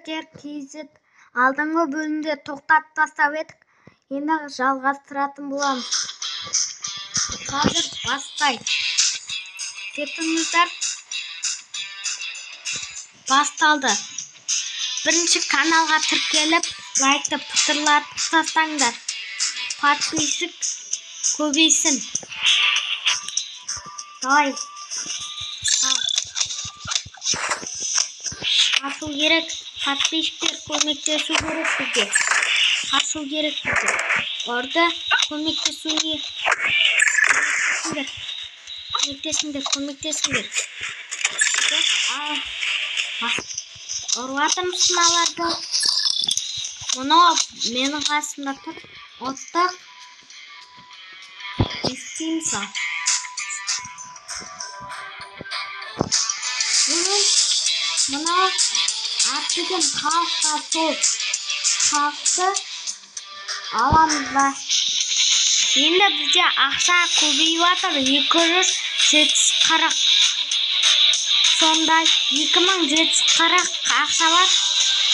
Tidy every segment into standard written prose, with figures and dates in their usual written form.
TR.KZ алдыңғы бөлімде тоқтатып тастап едік. Енді жалғастыратын боламыз. Қазір бастайық. Кетіңіздер. Басталды. Бірінші каналға тіркеліп, лайкты пытырлатып тастаңдар. Подписчик көбейсін. Давай. Қашу керек. Подписчиктер көмектесу керек бізге. Қашу керек бізге. Орда көмектесуге. Көмектесіңдер. Ұрватырмыз сыналарды. Мұны менің қасымда тұр. Оттық. Естейм сал. Мұны аттыген халыққа сол. Халықты аламыз ба. Енді бізде ақша көбейіп жатыр. 240. Сонда 2740 ақша бар.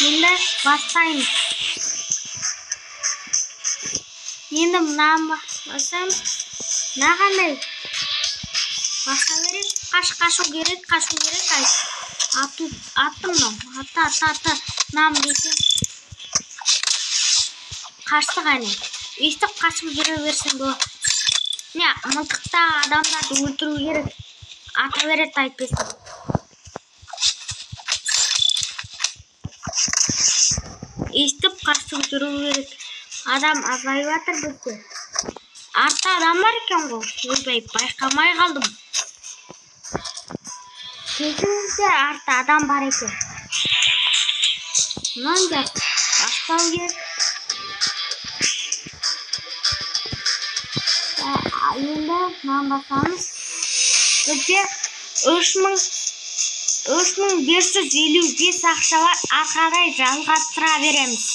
Енді бастаймыз. Енді мұнан басамыз. Нағандай? Баса берек. Қашу керек. Аттым мынау. Атты. Нам бетем. Қашты ғане. Өйстіп қашып жүре берсін бұл. Не, мылтықта адамдарды өлтіру керек. Ата берет айтпесін. Өйстіп қашып жүру керек. Адам азайып жатыр бізде. Артта адам бар екен ғой. Ойбай, байқамай қалдым. Кезіңіздер артта адам бар екен. Мұнан жақ. Бастау керек. Енді мұнан басамыз. Бізде 3555 ақша бар. Ақадай жалғастыра береміз.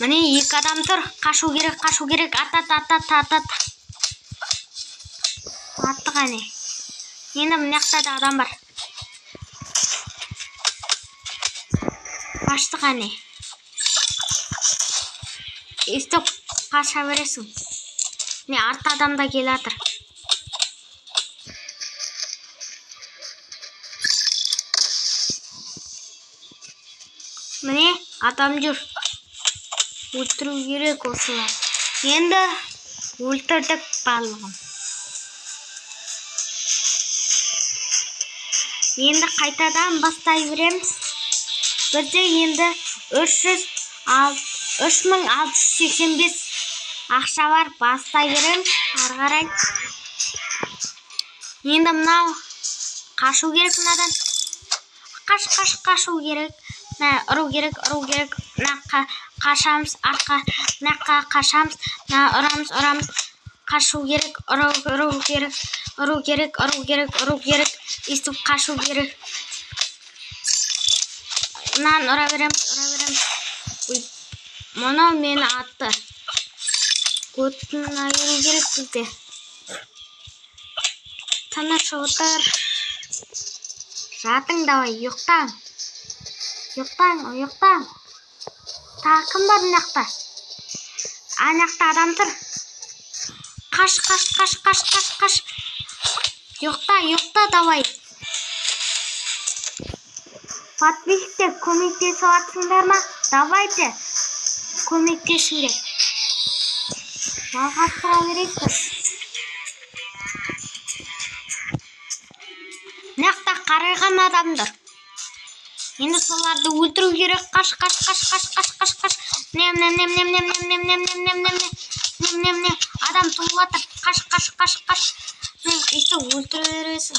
Міне екі адам тұр. Қашу керек. Атат. Атты ғане. Енді мұнақта да адам бар. Қашты ғане. Естіп қаша бересің. Не, артта адам да келе атыр. Міне, адам жүр. Өлтіру керек осылар. Енді өлтірдік барлығын. Енді қайтадан бастай береміз. Бізде енді 3685 ақша бар. Бастай береміз. Арғарай. Енді мұнау қашу керек мұнадан. Қашу керек. Ұру керек. Қашамыз. Наққа қашамыз. Ұрамыз. Қашу керек. Ұру керек. Естіп қашу керек. Мұнан ұра береміз. Мұны мені атты. Көттің айыру керек бізде. Тыныш отыр. Жатың давай, ұйықтаң. Тақым бар мұнақта. Анақта адам тұр. Қаш. Ұйықта давай. Подписчиктер көмектесіп атсыңдар ма? Давайте. Көмектесіңдер. Жалғастыра берейсіз. Мұнақта қарайған адамдар. Енді соларды өлтіру керек. Қаш. Нем. Адам тұлып атыр. Қаш. Өйстіп өлтіру бересің.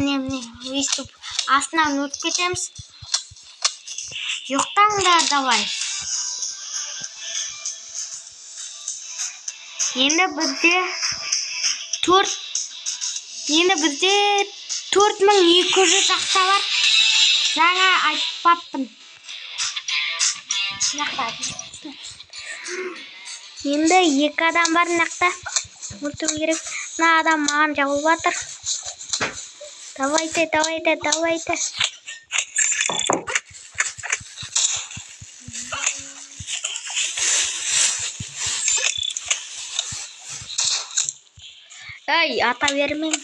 Нем. Өйстіп астынан өтіп кетеміз. Ұйықтаңдар давай. Енді бізде 4200 ақша бар. Жаңа айтпаппын. Енді екі адам бар нақта. Өлтіру керек. Мына адам маған жауып жатыр. Давайте. Ай, ата бермеймін.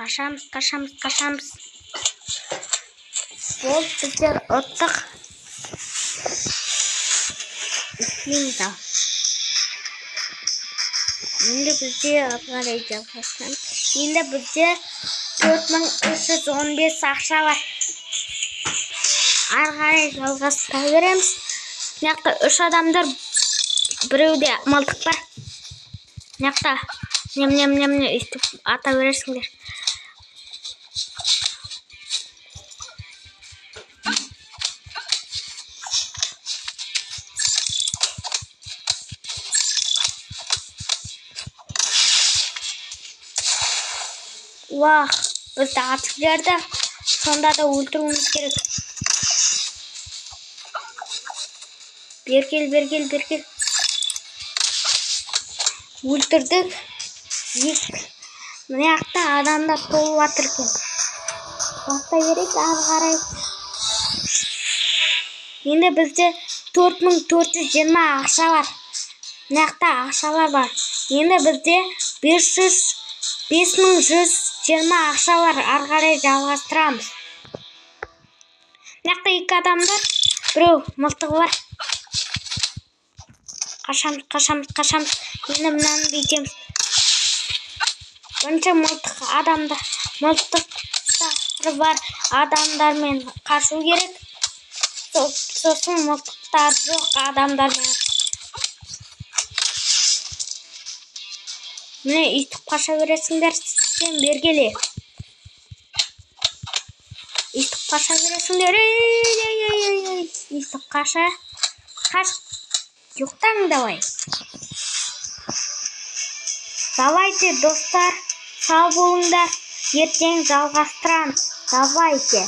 Қашамыз. Ол біздер ұттық. Енді бізде қарай жалғастырамыз. Енді бізде 4315 ақша бар. Ары қарай жалғастыра береміз. Мынақты 3 адамдар, біреуде мылтық бар. Мынақты нем өйстіп ата бересіңдер. Вах, бізді атып жерді. Сонда да өлтіруіміз керек. Бергел. Өлтірдік. Мынақты адамдар толып жатыр екен. Бастай берейік, ары қарай. Енді бізде 4420 ақша бар. Мынақты ақшалар бар. Енді бізде 5120 ақша бар. Ары қарай жалғастырамыз. Мынақты 2 адамдар, біреу мылтығы бар. Қашамыз. Енді мынаны бүйтеміз. Бірінші мылтықтары бар адамдармен қашу керек. Сосын мылтықтар жоқ адамдармен. Міне үйтіп қаша бересіңдер, сен бергеле. Үйтіп қаша бересіңдер. Үйтіп қаша. Юқтаң давай. Давайте, достар, сау болыңдар. Ертең жалғастырамыз. Давайте.